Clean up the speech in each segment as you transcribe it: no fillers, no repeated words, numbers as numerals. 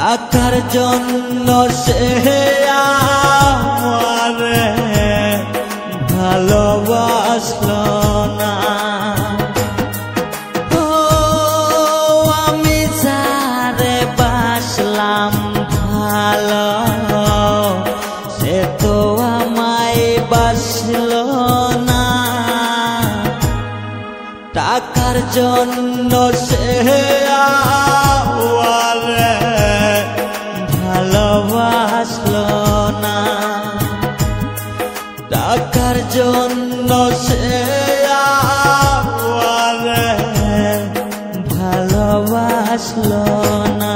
টাকার জন্য সে আমারে ভালোবাসলো না। ও আমি যারে বাসলাম ভালো, সে তো আমায় বাসলো না। টাকার জন্য সে আমারে ভালোবাসলো না। টাকার জন্য সে আমারে ভালোবাসলো না।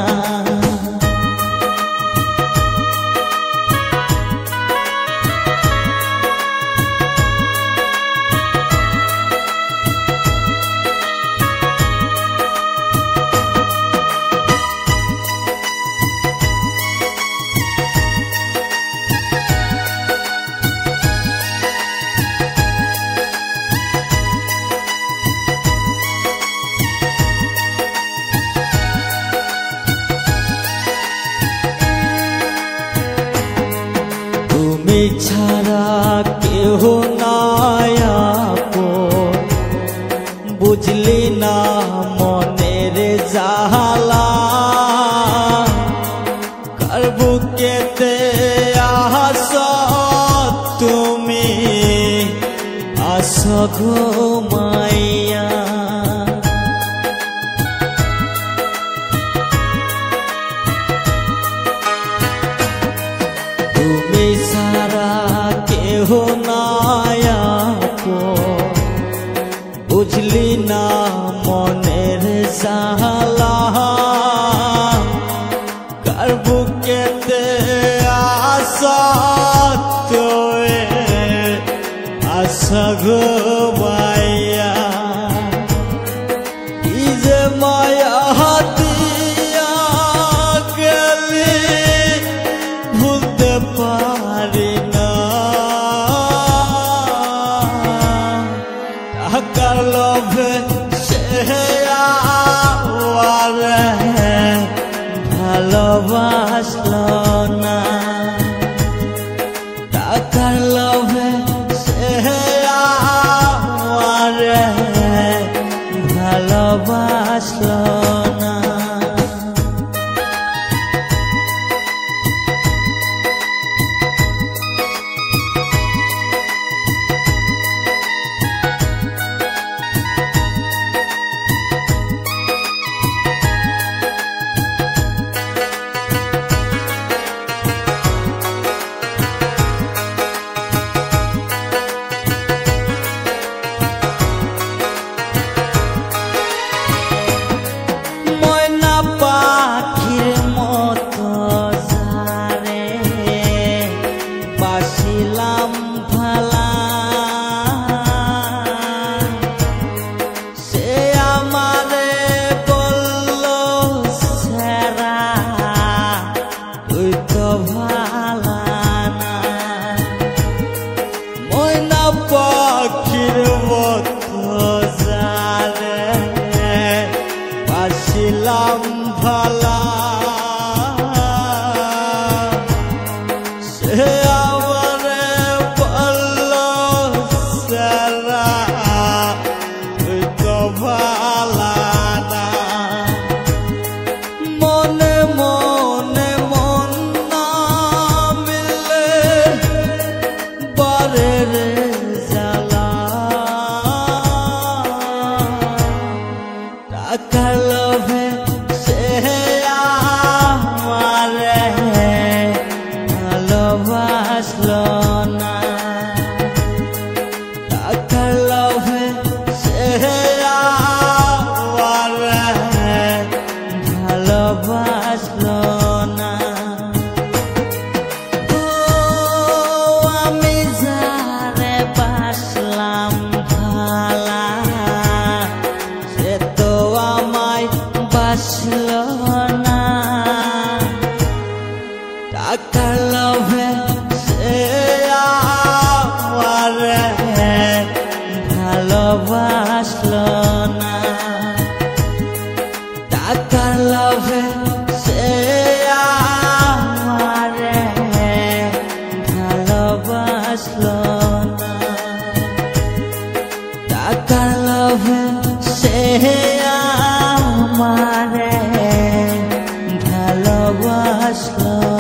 তুমি ছাড়া কেহ নাই আপন, বুঝলি না মনের জ্বালা। কার বুকেতে আসো তুমি, আসো গো মাইয়া। তুমি সারা কেহ নাই আপন, বুঝলি না মনের জ্বালা। কার বুকেতে আসো তুমি, আসো গো মাইয়া। কি যে মায়া দিয়া গেলি ভুলতে পারি না। টাকার লোভে সে আমারে ভালোবাসলো না। টাকার লোভে সে আমারে ভালোবাসলো না। পাখির মতো যারে বাসিলাম ভালা, সে আমারে বলল সেরা তুই তো ভালা না। ময়না পাখির মতো যারে বাসিলাম ভালা, সে আমারে বলল সেরা তুই তো ভালা না। মনে মনে মন না মিলে বারে রে জ্বালা। টাকার লোভে সে আমারে ভালোবাসলো না। টাকার লোভে সে আমারে ভালোবাসলো না। ও আমি যারে বাসলাম ভালা, সে তো আমায় বাসলো না। টাকার লোভে সে আমারে ভালোবাসলো না। টাকার লোভে সে ভালোবাসলো।